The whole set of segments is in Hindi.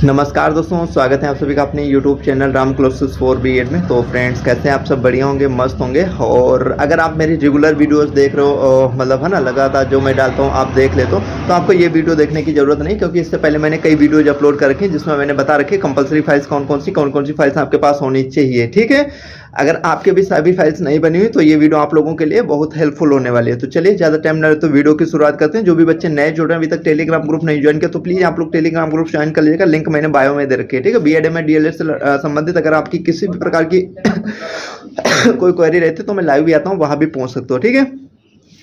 नमस्कार दोस्तों, स्वागत है आप सभी का अपने YouTube channel Ram classes for B.Ed में। तो फ्रेंड्स, कैसे हैं आप सब? बढ़िया होंगे, मस्त होंगे। और अगर आप मेरी रेगुलर वीडियोस देख रहे हो, मतलब है ना, लगातार जो मैं डालता हूँ आप देख लेते हो, तो आपको ये वीडियो देखने की ज़रूरत नहीं, क्योंकि इससे पहले मैंने कई वीडियोज अपलोड कर रखी हैं जिसमें मैंने बता रखी है कंपलसरी फाइल्स कौन कौन सी फाइल्स आपके पास होनी चाहिए। ठीक है, अगर आपके भी सभी फाइल्स नहीं बनी हुई तो ये वीडियो आप लोगों के लिए बहुत हेल्पफुल होने वाली है। तो चलिए, ज़्यादा टाइम ना तो वीडियो की शुरुआत करते हैं। जो भी बच्चे नए जुड़ रहे हैं, अभी तक टेलीग्राम ग्रुप नहीं ज्वाइन किया, तो प्लीज़ आप लोग टेलीग्राम ग्रुप ज्वाइन कर लीजिएगा। लिंक मैंने बायो में दे रखी है। ठीक है, B.Ed में DLED से संबंधित अगर आपकी किसी भी प्रकार की कोई क्वेरी रहती है तो मैं लाइव भी आता हूँ, वहाँ भी पहुँच सकते हो। ठीक है,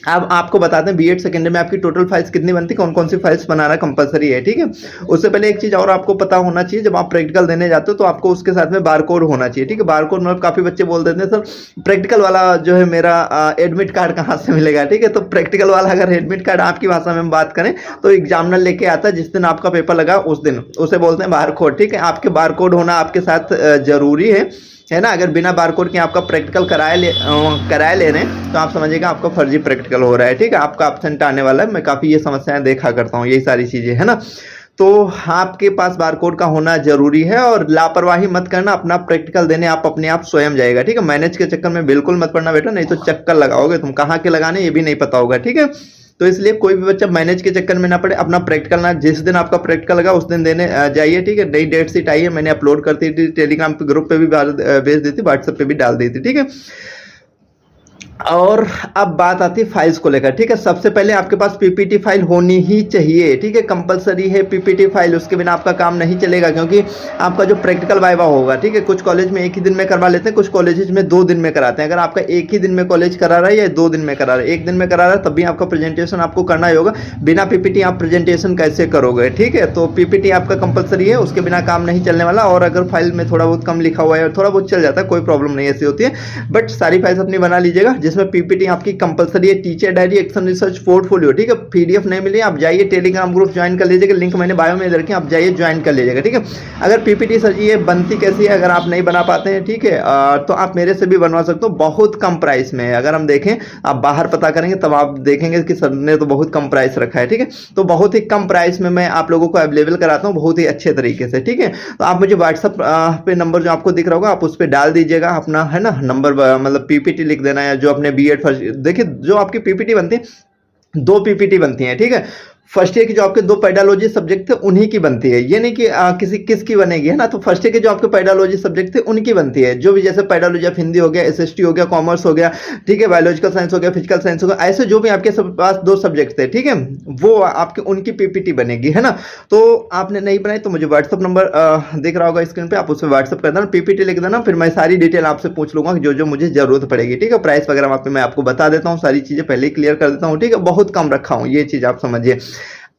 अब आपको बताते हैं B.Ed सेकेंड में आपकी टोटल फाइल्स कितनी बनती है, कौन सी फाइल्स बनाना कंपलसरी है। ठीक है, उससे पहले एक चीज़ और आपको पता होना चाहिए, जब आप प्रैक्टिकल देने जाते हो तो आपको उसके साथ में बारकोड होना चाहिए। ठीक है, बारकोड मतलब काफ़ी बच्चे बोल देते हैं सर प्रैक्टिकल वाला जो है मेरा एडमिट कार्ड कहाँ से मिलेगा। ठीक है, तो प्रैक्टिकल वाला अगर एडमिट कार्ड आपकी भाषा में हम बात करें तो एग्जामिनर लेके आता है जिस दिन आपका पेपर लगा उस दिन, उसे बोलते हैं बारकोड। ठीक है, आपके बारकोड होना आपके साथ जरूरी है ना। अगर बिना बारकोड के आपका प्रैक्टिकल कराए ले रहे हैं तो आप समझिएगा आपका फर्जी प्रैक्टिकल हो रहा है। ठीक है, आपका एब्सेंट आने वाला है। मैं काफ़ी ये समस्याएं देखा करता हूँ, यही सारी चीज़ें है ना। तो आपके पास बारकोड का होना जरूरी है, और लापरवाही मत करना। अपना प्रैक्टिकल देने आप अपने आप स्वयं जाएगा। ठीक है, मैनेज के चक्कर में बिल्कुल मत पड़ना बेटा, नहीं तो चक्कर लगाओगे तुम, कहाँ के लगाने ये भी नहीं पता होगा। ठीक है, तो इसलिए कोई भी बच्चा मैनेज के चक्कर में ना पड़े। अपना प्रैक्टिकल ना जिस दिन आपका प्रैक्टिकल लगा उस दिन देने जाइए। ठीक है, नई डेट शीट आई है, मैंने अपलोड करती थी, टेलीग्राम पे ग्रुप पे भी भेज दी थी, व्हाट्सएप पे भी डाल दी थी। ठीक है, और अब बात आती है फाइल्स को लेकर। ठीक है, सबसे पहले आपके पास पीपीटी फाइल होनी ही चाहिए। ठीक है, कंपलसरी है पीपीटी फाइल, उसके बिना आपका काम नहीं चलेगा, क्योंकि आपका जो प्रैक्टिकल वाइवा होगा, ठीक है, कुछ कॉलेज में एक ही दिन में करवा लेते हैं, कुछ कॉलेज में 2 दिन में कराते हैं। अगर आपका एक ही दिन में कॉलेज करा रहा है या 2 दिन में करा रहा है, एक दिन में करा रहा है तब भी आपका प्रेजेंटेशन आपको करना ही होगा। बिना पीपीटी आप प्रेजेंटेशन कैसे करोगे? ठीक है, तो पीपीटी आपका कंपलसरी है, उसके बिना काम नहीं चलने वाला। और अगर फाइल में थोड़ा बहुत कम लिखा हुआ है, थोड़ा बहुत चल जाता है, कोई प्रॉब्लम नहीं ऐसी होती है, बट सारी फाइल्स अपनी बना लीजिएगा जिसमें पीपीटी आपकी कंपलसरी है। Teacher diary, action research, portfolio. ठीक है, पीडीएफ नहीं मिली आप जाइए टेलीग्राम ग्रुप ज्वाइन कर लीजिएगा, लिंक मैंने बायो में दे रखी है, आप जाइए ज्वाइन कर लीजिएगा। ठीक है, अगर पीपीटी सर जी ये बनती कैसी है, अगर आप नहीं बना पाते हैं, ठीक है, तो आप मेरे से भी बनवा सकते हो, बहुत कम प्राइस में है। अगर हम देखें, आप बाहर पता करेंगे तब आप देखेंगे कि सर ने तो बहुत कम प्राइस रखा है। ठीक है, तो बहुत ही कम प्राइस में मैं आप लोगों को अवेलेबल कराता हूँ, बहुत ही अच्छे तरीके से। ठीक है, तो आप मुझे व्हाट्सएप पे नंबर जो आपको दिख रहा होगा आप उस पर डाल दीजिएगा अपना, है ना, नंबर, मतलब पीपीटी लिख देना है जो अपने B.Ed फर्स्ट। देखिए, जो आपकी पीपीटी बनती है, 2 पीपीटी बनती हैं। ठीक है, फर्स्ट ईयर की जो आपके 2 पेडालॉजी सब्जेक्ट थे उन्हीं की बनती है, ये नहीं कि किसकी बनेगी, है ना। तो फर्स्ट ईयर के जो आपके पेडालॉजी सब्जेक्ट थे उनकी बनती है, जो भी जैसे पेडालॉजी ऑफ हिंदी हो गया, एसएसटी हो गया, कॉमर्स हो गया, ठीक है, बायोलॉजिकल साइंस हो गया, फिजिकल साइंस हो गया, ऐसे जो भी आपके पास 2 सब्जेक्ट थे, ठीक है, वो आपकी उनकी पीपीटी बनेगी, है ना। तो आपने नहीं बनाई तो मुझे व्हाट्सअप नंबर दिख रहा होगा स्क्रीन पे, आप उस पर व्हाट्सअप कर देना, पीपीटी लिख देना, फिर मैं सारी डिटेल आपसे पूछ लूंगा जो जो मुझे जरूरत पड़ेगी। ठीक है, प्राइस वगैरह वहाँ पे मैं आपको बता देता हूँ, सारी चीजें पहले ही क्लियर कर देता हूँ। ठीक है, बहुत कम रखा हूँ, ये चीज आप समझिए।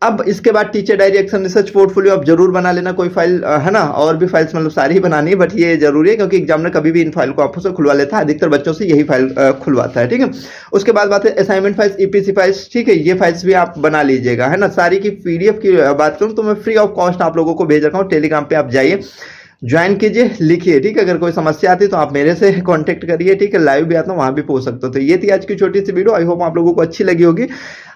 अब इसके बाद teacher diary, action research, portfolio आप जरूर बना लेना, कोई फाइल, है ना, और भी फाइल्स मतलब सारी ही बनानी है, बट ये जरूरी है क्योंकि एग्जामिनर कभी भी इन फाइल को आपको से खुलवा लेता है, अधिकतर बच्चों से यही फाइल खुलवाता है। ठीक है, उसके बाद बात है असाइनमेंट फाइल्स, ईपीसी फाइल्स। ठीक है, ये फाइल्स भी आप बना लीजिएगा, है ना। सारी की पीडीएफ की बात करूँ तो मैं फ्री ऑफ कॉस्ट आप लोगों को भेज रखा हूँ, टेलीग्राम पे आप जाइए, ज्वाइन कीजिए, लिखिए। ठीक है, अगर कोई समस्या आती है तो आप मेरे से कांटेक्ट करिए। ठीक है, लाइव भी आता हूँ, वहां भी पूछ सकते हो। तो ये थी आज की छोटी सी वीडियो, आई होप आप लोगों को अच्छी लगी होगी।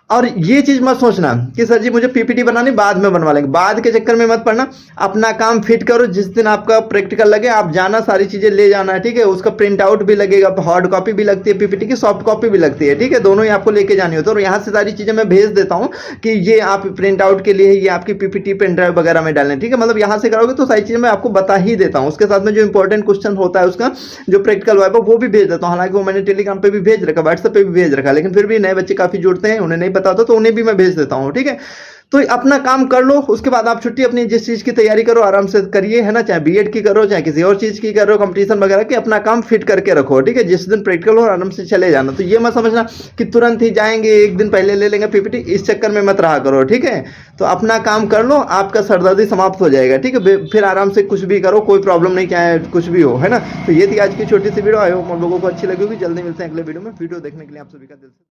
और ये चीज मत सोचना कि सर जी मुझे पीपीटी बनानी बाद में बनवा लेंगे, बाद के चक्कर में मत पड़ना। अपना काम फिट करो, जिस दिन आपका प्रैक्टिकल लगे आप जाना, सारी चीजें ले जाना है। ठीक है, उसका प्रिंट आउट भी लगेगा, हार्ड कॉपी भी लगती है पीपीटी की, सॉफ्ट कॉपी भी लगती है। ठीक है, दोनों ही आपको लेके जानी होती है, और यहाँ से सारी चीजें मैं भेज देता हूँ कि ये आप प्रिंट आउट के लिए ये आपकी पीपीटी पेन ड्राइव वगैरह में डालने। ठीक है, मतलब यहाँ से करोगे तो सारी चीजें मैं आपको बता ही देता हूँ, उसके साथ में जो इंपॉर्टेंट क्वेश्चन होता है उसका जो प्रैक्टिकल वाइवा वो भी भेज देता हूँ। हालांकि वो मैंने टेलीग्राम पे भी भेज रखा, व्हाट्सएप पे भी भेज रखा, लेकिन फिर भी नए बच्चे काफी जुड़ते हैं, उन्हें नहीं पता होता तो उन्हें भी मैं भेज देता हूँ। ठीक है, तो अपना काम कर लो, उसके बाद आप छुट्टी अपनी जिस चीज की तैयारी करो आराम से करिए, है ना, चाहे B.Ed की करो चाहे किसी और चीज की करो, कंपटीशन वगैरह की, अपना काम फिट करके रखो। ठीक है, जिस दिन प्रैक्टिकल हो आराम से चले जाना। तो ये मत समझना कि तुरंत ही जाएंगे, एक दिन पहले ले लेंगे पीपीटी, इस चक्कर में मत रहा करो। ठीक है, तो अपना काम कर लो, आपका सरदर्दी समाप्त हो जाएगा। ठीक है, फिर आराम से कुछ भी करो, कोई प्रॉब्लम नहीं, चाहे कुछ भी हो, है ना। तो ये थी आज की छोटी सी वीडियो, आई होप आप लोगों को अच्छी लगी होगी। जल्दी मिलते हैं अगले वीडियो में। वीडियो देखने के लिए आप सभी का दिल से